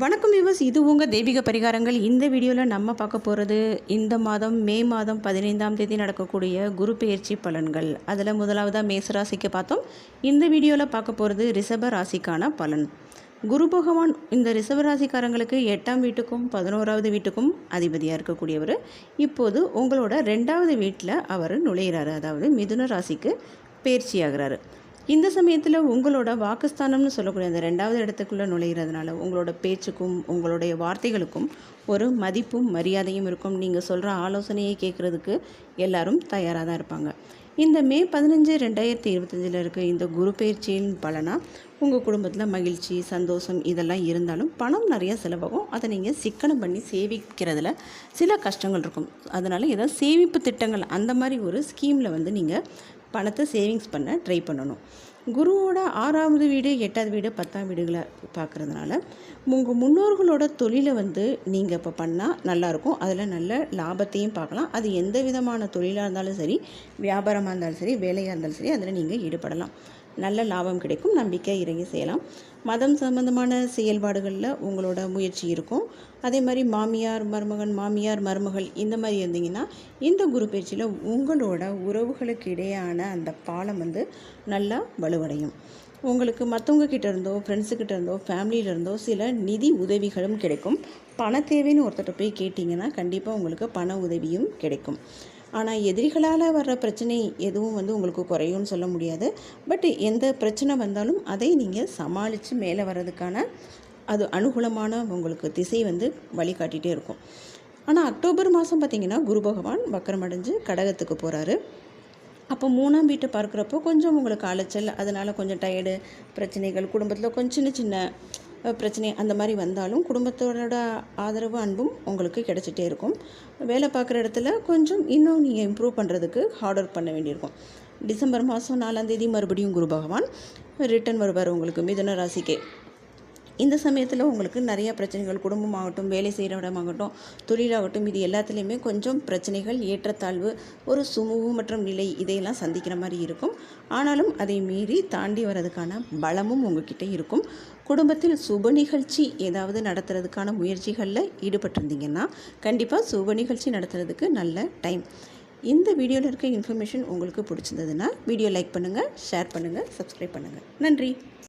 வணக்கம் வியூவர்ஸ், இது உங்கள் தெய்வீக பரிகாரங்கள். இந்த வீடியோவில் நம்ம பார்க்க போகிறது இந்த மாதம் மே மாதம் 15ஆம் தேதி நடக்கக்கூடிய குரு பெயர்ச்சி பலன்கள். அதில் முதலாவதாக மேசராசிக்கு பார்த்தோம். இந்த வீடியோவில் பார்க்க போகிறது ரிஷப ராசிக்கான பலன். குரு பகவான் இந்த ரிஷப ராசிக்காரங்களுக்கு 8ஆம் வீட்டுக்கும் 11வது வீட்டுக்கும் அதிபதியாக இருக்கக்கூடியவர். இப்போது உங்களோட 2வது வீட்டில் அவர் நுழையிறாரு, அதாவது மிதுன ராசிக்கு பெயர்ச்சி ஆகிறாரு. இந்த சமயத்தில் உங்களோட வாக்குஸ்தானம்னு சொல்லக்கூடிய அந்த 2வது இடத்துக்குள்ளே நுழைகிறதுனால உங்களோட பேச்சுக்கும் உங்களுடைய வார்த்தைகளுக்கும் ஒரு மதிப்பும் மரியாதையும் இருக்கும். நீங்கள் சொல்கிற ஆலோசனையை கேட்குறதுக்கு எல்லாரும் தயாராக தான் இருப்பாங்க. இந்த மே 15, 2025 இருக்க இந்த குரு பயிற்சியின் பலனாக உங்கள் குடும்பத்தில் மகிழ்ச்சி, சந்தோஷம் இதெல்லாம் இருந்தாலும் பணம் நிறைய செலவாகும். அதை நீங்கள் சிக்கனம் பண்ணி சேவிக்கிறதுல சில கஷ்டங்கள் இருக்கும். அதனால் ஏதாவது சேமிப்பு திட்டங்கள் அந்த மாதிரி ஒரு ஸ்கீமில் நீங்கள் பணத்தை சேவிங்ஸ் பண்ண ட்ரை பண்ணணும். குருவோட 6வது வீடு, 8வது வீடு, 10ஆம் வீடுகளை பார்க்குறதுனால உங்கள் முன்னோர்களோட தொழிலை நீங்கள் இப்போ பண்ணால் நல்லாயிருக்கும். அதில் நல்ல லாபத்தையும் பார்க்கலாம். அது எந்த விதமான தொழிலாக இருந்தாலும் சரி, வியாபாரமாக இருந்தாலும் சரி, வேலையாக இருந்தாலும் சரி, அதில் நீங்கள் ஈடுபடலாம். நல்ல லாபம் கிடைக்கும். நம்பிக்கை இறங்கி செய்யலாம். மதம் சம்பந்தமான செயல்பாடுகளில் உங்களோட முயற்சி இருக்கும். அதே மாதிரி மாமியார் மருமகன், மாமியார் மருமகள் இந்த மாதிரி இருந்தீங்கன்னா இந்த குரு பயிற்சியில் உங்களோட உறவுகளுக்கு இடையான அந்த பாலம் நல்லா வலுவடையும். உங்களுக்கு மற்றவங்க கிட்ட இருந்தோ, ஃப்ரெண்ட்ஸுக்கிட்ட இருந்தோ, ஃபேமிலியில இருந்தோ சில நிதி உதவிகளும் கிடைக்கும். பண தேவைன்னு ஒருத்தர் போய் கேட்டிங்கன்னா கண்டிப்பாக உங்களுக்கு பண உதவியும் கிடைக்கும். ஆனால் எதிரிகளால் வர்ற பிரச்சனை எதுவும் உங்களுக்கு குறையும்னு சொல்ல முடியாது. பட் எந்த பிரச்சனை வந்தாலும் அதை நீங்கள் சமாளித்து மேலே வர்றதுக்கான அது அனுகூலமான உங்களுக்கு திசை வழிகாட்டிகிட்டே இருக்கும். ஆனால் அக்டோபர் மாதம் பார்த்திங்கன்னா குரு பகவான் வக்கரமடைஞ்சு கடகத்துக்கு போகிறாரு. அப்போ 3ஆம் வீட்டை பார்க்குறப்போ கொஞ்சம் உங்களுக்கு அலைச்சல், அதனால் கொஞ்சம் டயர்டு, பிரச்சனைகள், குடும்பத்தில் கொஞ்சம் சின்ன சின்ன பிரச்சனை அந்த மாதிரி வந்தாலும் குடும்பத்தோட ஆதரவு அன்பும் உங்களுக்கு கிடச்சிட்டே இருக்கும். வேலை பார்க்குற இடத்துல கொஞ்சம் இன்னும் நீங்கள் இம்ப்ரூவ் பண்ணுறதுக்கு ஹார்ட் ஒர்க் பண்ண வேண்டியிருக்கும். டிசம்பர் மாதம் 4ஆம் தேதி மறுபடியும் குரு பகவான் ரிட்டர்ன் வருவார் உங்களுக்கு மிதுன ராசிக்கே. இந்த சமயத்தில் உங்களுக்கு நிறையா பிரச்சனைகள், குடும்பமாகட்டும், வேலை செய்கிற இடமாகட்டும், தொழிலாகட்டும், இது எல்லாத்துலேயுமே கொஞ்சம் பிரச்சனைகள், ஏற்றத்தாழ்வு, ஒரு சுமூகமற்ற நிலை இதையெல்லாம் சந்திக்கிற மாதிரி இருக்கும். ஆனாலும் அதை மீறி தாண்டி வர்றதுக்கான பலமும் உங்ககிட்ட இருக்கும். குடும்பத்தில் சுப நிகழ்ச்சி ஏதாவது நடத்துறதுக்கான முயற்சிகளில் ஈடுபட்டிருந்தீங்கன்னா கண்டிப்பாக சுப நிகழ்ச்சி நடத்துறதுக்கு நல்ல டைம். இந்த வீடியோவில் இருக்க இன்ஃபர்மேஷன் உங்களுக்கு பிடிச்சிருந்ததுன்னா வீடியோ லைக் பண்ணுங்கள், ஷேர் பண்ணுங்கள், சப்ஸ்கிரைப் பண்ணுங்கள். நன்றி.